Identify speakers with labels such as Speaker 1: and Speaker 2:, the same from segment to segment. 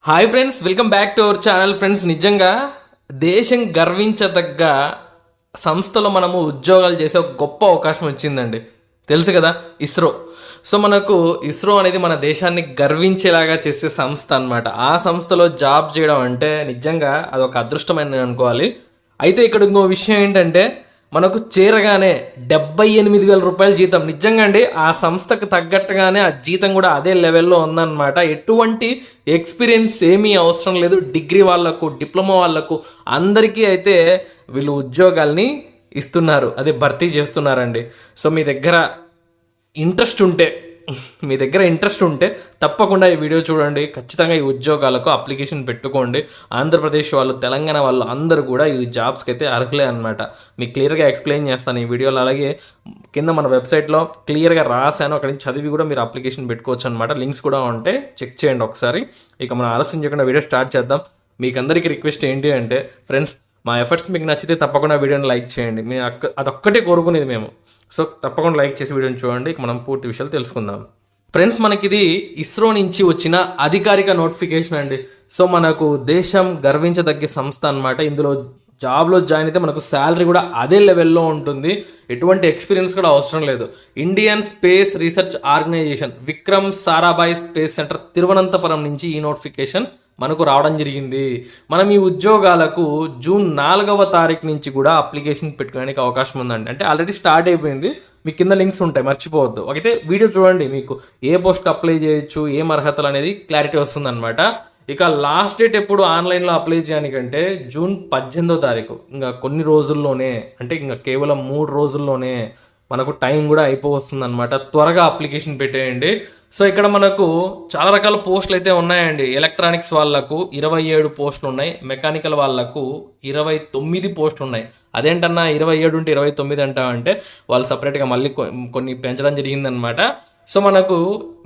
Speaker 1: Hi friends, welcome back to our channel. Friends, నిజంగా దేశం గర్వించదగ్గ సంస్థలో మనము ఉద్యోగాలు చేసే ఒక గొప్ప అవకాశం వచ్చిందండి. తెలుసు కదా, ఇస్రో. సో మనకు ఇస్రో అనేది మన దేశాన్ని గర్వించేలాగా చేసే సంస్థ అనమాట. ఆ సంస్థలో జాబ్ చేయడం అంటే నిజంగా అదొక అదృష్టమైన అనుకోవాలి. అయితే ఇక్కడ ఇంకో విషయం ఏంటంటే, మనకు చేరగానే 78,000 రూపాయల జీతం. నిజంగా అండి, ఆ సంస్థకు తగ్గట్టుగానే ఆ జీతం కూడా అదే లెవెల్లో ఉందన్నమాట. ఎటువంటి ఎక్స్పీరియన్స్ ఏమీ అవసరం లేదు. డిగ్రీ వాళ్ళకు, డిప్లొమా వాళ్ళకు అందరికీ అయితే వీళ్ళు ఉద్యోగాల్ని ఇస్తున్నారు, అదే భర్తీ చేస్తున్నారండి. సో మీ దగ్గర ఇంట్రెస్ట్ ఉంటే తప్పకుండా ఈ వీడియో చూడండి. ఖచ్చితంగా ఈ ఉద్యోగాలకు అప్లికేషన్ పెట్టుకోండి. ఆంధ్రప్రదేశ్ వాళ్ళు, తెలంగాణ వాళ్ళు అందరూ కూడా ఈ జాబ్స్కి అయితే అర్హులే అనమాట. మీకు క్లియర్గా ఎక్స్ప్లెయిన్ చేస్తాను ఈ వీడియోలో. అలాగే కింద మన వెబ్సైట్లో క్లియర్గా రాశాను, అక్కడి నుంచి చదివి కూడా మీరు అప్లికేషన్ పెట్టుకోవచ్చు అనమాట. లింక్స్ కూడా ఉంటాయి, చెక్ చేయండి ఒకసారి. ఇక మనం ఆలస్యం చేయకుండా వీడియో స్టార్ట్ చేద్దాం. మీకు అందరికీ రిక్వెస్ట్ ఏంటి అంటే, ఫ్రెండ్స్, మా ఎఫర్ట్స్ మీకు నచ్చితే తప్పకుండా వీడియోని లైక్ చేయండి. మేము అదొక్కటే కోరుకునేది మేము. సో తప్పకుండా లైక్ చేసి వీడియోని చూడండి. మనం పూర్తి విషయాలు తెలుసుకుందాం. ఫ్రెండ్స్, మనకిది ఇస్రో నుంచి వచ్చిన అధికారిక నోటిఫికేషన్ అండి. సో మనకు దేశం గర్వించదగ్గ సంస్థ అనమాట. ఇందులో జాబ్లో జాయిన్ అయితే మనకు శాలరీ కూడా అదే లెవెల్లో ఉంటుంది. ఎటువంటి ఎక్స్పీరియన్స్ కూడా అవసరం లేదు. Indian Space Research Organisation Vikram Sarabhai Space Centre Thiruvananthapuram నుంచి ఈ నోటిఫికేషన్ మనకు రావడం జరిగింది. మనం ఈ ఉద్యోగాలకు జూన్ 4వ తారీఖు నుంచి కూడా అప్లికేషన్ పెట్టుకోవడానికి అవకాశం ఉందండి. అంటే ఆల్రెడీ స్టార్ట్ అయిపోయింది. మీ కింద లింక్స్ ఉంటాయి, మర్చిపోవద్దు. అయితే వీడియో చూడండి, మీకు ఏ పోస్ట్కి అప్లై చేయొచ్చు, ఏం అర్హతలు అనేది క్లారిటీ వస్తుంది అనమాట. ఇక లాస్ట్ డేట్ ఎప్పుడు ఆన్లైన్లో అప్లై చేయడానికంటే జూన్ 18వ తారీఖు. ఇంకా కొన్ని రోజుల్లోనే, అంటే ఇంకా కేవలం 3 రోజుల్లోనే మనకు టైం కూడా అయిపోవస్తుంది అనమాట. త్వరగా అప్లికేషన్ పెట్టేయండి. సో ఇక్కడ మనకు చాలా రకాల పోస్టులు అయితే ఉన్నాయండి. ఎలక్ట్రానిక్స్ వాళ్ళకు 27 పోస్టులు ఉన్నాయి. మెకానికల్ వాళ్ళకు 29 పోస్టులు ఉన్నాయి. అదేంటన్నా 27 ఉంటే 29 అంటామంటే, వాళ్ళు సపరేట్గా మళ్ళీ కొన్ని పెంచడం జరిగిందనమాట. సో మనకు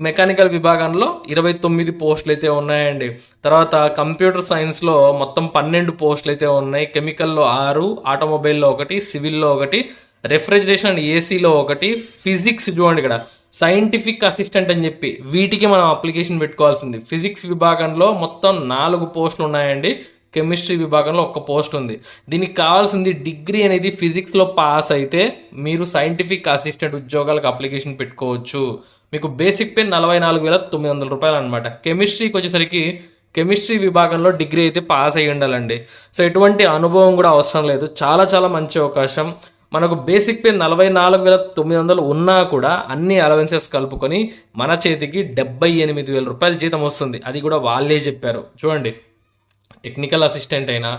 Speaker 1: మెకానికల్ విభాగంలో 29 పోస్టులు అయితే ఉన్నాయండి. తర్వాత కంప్యూటర్ సైన్స్లో మొత్తం 12 పోస్టులు అయితే ఉన్నాయి. కెమికల్లో 6, ఆటోమొబైల్లో 1, సివిల్లో 1, రెఫ్రిజరేషన్ అండ్ ఏసీలో 1, ఫిజిక్స్ చూడండి ఇక్కడ సైంటిఫిక్ అసిస్టెంట్ అని చెప్పి వీటికి మనం అప్లికేషన్ పెట్టుకోవాల్సింది. ఫిజిక్స్ విభాగంలో మొత్తం 4 పోస్టులు ఉన్నాయండి. కెమిస్ట్రీ విభాగంలో 1 పోస్ట్ ఉంది. దీనికి కావాల్సింది డిగ్రీ అనేది ఫిజిక్స్లో పాస్ అయితే మీరు సైంటిఫిక్ అసిస్టెంట్ ఉద్యోగాలకు అప్లికేషన్ పెట్టుకోవచ్చు. మీకు బేసిక్ పే 44,900 రూపాయలు అనమాట. కెమిస్ట్రీకి వచ్చేసరికి కెమిస్ట్రీ విభాగంలో డిగ్రీ అయితే పాస్ అయ్యి ఉండాలండి. సో ఎటువంటి అనుభవం కూడా అవసరం లేదు. చాలా చాలా మంచి అవకాశం. మనకు బేసిక్ పే 44,900 ఉన్నా కూడా అన్ని అలవెన్సెస్ కలుపుకొని మన చేతికి 78,000 రూపాయల జీతం వస్తుంది. అది కూడా వాళ్ళే చెప్పారు. చూడండి, టెక్నికల్ అసిస్టెంట్ అయినా,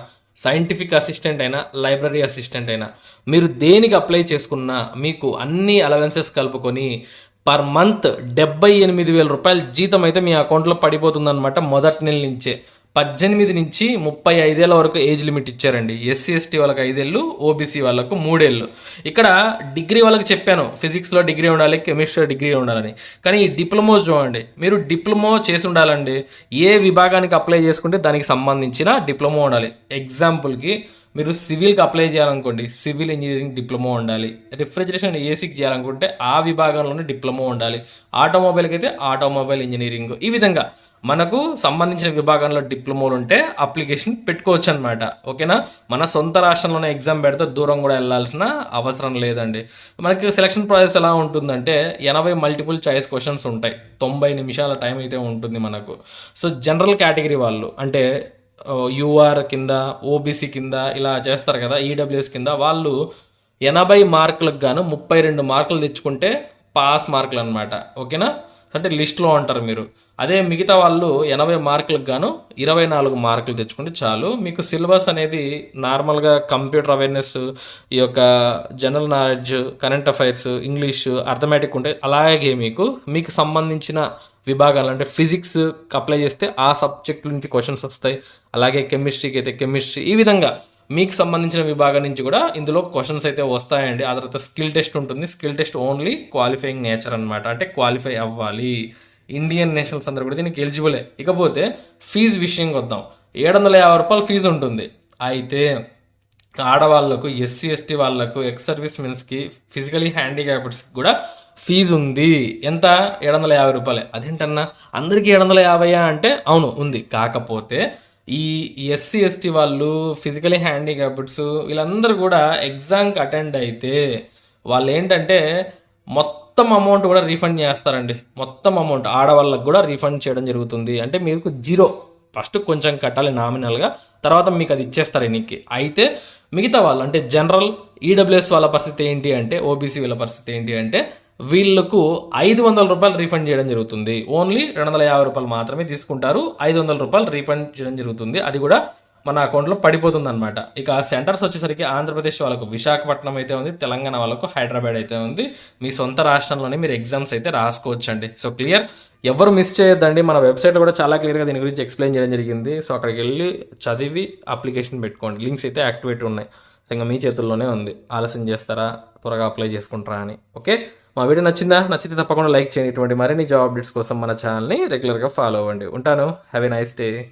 Speaker 1: సైంటిఫిక్ అసిస్టెంట్ అయినా, లైబ్రరీ అసిస్టెంట్ అయినా, మీరు దేనికి అప్లై చేసుకున్నా మీకు అన్ని అలవెన్సెస్ కలుపుకొని పర్ మంత్ 78,000 రూపాయల జీతం అయితే మీ అకౌంట్లో పడిపోతుందన్నమాట. మొదటి నెల నుంచే 18 నుంచి 35 ఏళ్ళ వరకు ఏజ్ లిమిట్ ఇచ్చారండి. ఎస్సీ ఎస్టీ వాళ్ళకి 5 ఏళ్ళు, ఓబీసీ వాళ్ళకు 3 ఏళ్ళు. ఇక్కడ డిగ్రీ వాళ్ళకి చెప్పాను, ఫిజిక్స్లో డిగ్రీ ఉండాలి, కెమిస్ట్రీలో డిగ్రీ ఉండాలని. కానీ ఈ డిప్లొమో చూడండి, మీరు డిప్లొమో చేసి ఉండాలండి. ఏ విభాగానికి అప్లై చేసుకుంటే దానికి సంబంధించిన డిప్లొమో ఉండాలి. ఎగ్జాంపుల్కి మీరు సివిల్కి అప్లై చేయాలనుకోండి, సివిల్ ఇంజనీరింగ్ డిప్లొమో ఉండాలి. రిఫ్రిజరేషన్ ఏసీకి చేయాలనుకుంటే ఆ విభాగంలోనే డిప్లొమో ఉండాలి. ఆటోమొబైల్కి అయితే ఆటోమొబైల్ ఇంజనీరింగ్. ఈ విధంగా మనకు సంబంధించిన విభాగంలో డిప్లొమోలు ఉంటే అప్లికేషన్ పెట్టుకోవచ్చు అనమాట. ఓకేనా? మన సొంత రాష్ట్రంలోనే ఎగ్జామ్ పెడితే దూరం కూడా వెళ్ళాల్సిన అవసరం లేదండి. మనకి సెలక్షన్ ప్రాసెస్ ఎలా ఉంటుందంటే 80 మల్టిపుల్ చాయిస్ క్వశ్చన్స్ ఉంటాయి. 90 నిమిషాల టైం అయితే ఉంటుంది మనకు. సో జనరల్ కేటగిరీ వాళ్ళు, అంటే యూఆర్ కింద, ఓబీసీ కింద ఇలా చేస్తారు కదా, ఈడబ్ల్యూఎస్ కింద, వాళ్ళు 80 మార్కులకు గాను 32 మార్కులు తెచ్చుకుంటే పాస్ మార్కులు అనమాట. ఓకేనా? అంటే లిస్ట్లో అంటారు మీరు. అదే మిగతా వాళ్ళు 80 మార్కులకు గాను 24 మార్కులు తెచ్చుకుంటే చాలు. మీకు సిలబస్ అనేది నార్మల్గా కంప్యూటర్ అవేర్నెస్, ఈ యొక్క general knowledge, current affairs, English, arithmetic ఉంటాయి. అలాగే మీకు సంబంధించిన విభాగాలు, అంటే ఫిజిక్స్ అప్లై చేస్తే ఆ సబ్జెక్ట్ నుంచి క్వశ్చన్స్ వస్తాయి. అలాగే కెమిస్ట్రీకి అయితే కెమిస్ట్రీ. ఈ విధంగా మీకు సంబంధించిన విభాగం నుంచి కూడా ఇందులో క్వశ్చన్స్ అయితే వస్తాయండి. ఆ తర్వాత స్కిల్ టెస్ట్ ఉంటుంది. Skill test only qualifying nature అనమాట, అంటే క్వాలిఫై అవ్వాలి. ఇండియన్ నేషనల్స్ అందరూ కూడా దీనికి ఎలిజిబులే. ఇకపోతే ఫీజు విషయంకి వద్దాం. 750 రూపాయలు ఫీజు ఉంటుంది. అయితే ఆడవాళ్లకు, ఎస్సీ ఎస్టీ వాళ్ళకు, ఎక్స్ సర్వీస్ మెన్స్కి, ఫిజికలీ హ్యాండిక్యాప్డ్స్కి కూడా ఫీజు ఉంది. ఎంత? 750 రూపాయలే. అదేంటన్నా అందరికీ 750 అంటే అవును ఉంది. కాకపోతే ఈ ఎస్సీ ఎస్టీ వాళ్ళు, ఫిజికలీ హ్యాండిక్యాప్డ్స్ వీళ్ళందరూ కూడా ఎగ్జామ్కి అటెండ్ అయితే వాళ్ళు ఏంటంటే మొత్తం అమౌంట్ కూడా రీఫండ్ చేస్తారండి. మొత్తం అమౌంట్ ఆడవాళ్ళకి కూడా రీఫండ్ చేయడం జరుగుతుంది. అంటే మీకు జీరో, ఫస్ట్ కొంచెం కట్టాలి నామినల్గా, తర్వాత మీకు అది ఇచ్చేస్తారు ఎన్నికి. అయితే మిగతా వాళ్ళు అంటే జనరల్, ఈడబ్ల్యూఎస్ వాళ్ళ పరిస్థితి ఏంటి అంటే, ఓబీసీ వాళ్ళ పరిస్థితి ఏంటి అంటే వీళ్ళకు 500 రూపాయలు రీఫండ్ చేయడం జరుగుతుంది. ఓన్లీ 250 రూపాయలు మాత్రమే తీసుకుంటారు. 500 రూపాయలు రీఫండ్ చేయడం జరుగుతుంది. అది కూడా మన అకౌంట్లో పడిపోతుంది అనమాట. ఇక సెంటర్స్ వచ్చేసరికి ఆంధ్రప్రదేశ్ వాళ్ళకు విశాఖపట్నం అయితే ఉంది, తెలంగాణ వాళ్ళకు హైదరాబాద్ అయితే ఉంది. మీ సొంత రాష్ట్రంలోనే మీరు ఎగ్జామ్స్ అయితే రాసుకోవచ్చండి. సో క్లియర్, ఎవరు మిస్ చేయొద్దండి. మన వెబ్సైట్లో కూడా చాలా క్లియర్గా దీని గురించి ఎక్స్ప్లెయిన్ చేయడం జరిగింది. సో అక్కడికి వెళ్ళి చదివి అప్లికేషన్ పెట్టుకోండి. లింక్స్ అయితే యాక్టివేట్ ఉన్నాయి. సో ఇంకా మీ చేతుల్లోనే ఉంది. ఆలస్యం చేస్తారా, త్వరగా అప్లై చేసుకుంటారా అని. ఓకే, మా వీడియో నచ్చిందా? నచ్చితే తప్పకుండా లైక్ చేయండి. ఇటువంటి మరిన్ని జాబ్ అప్డేట్స్ కోసం మన ఛానల్ని రెగ్యులర్గా ఫాలో అవ్వండి. ఉంటాను. Have a nice day.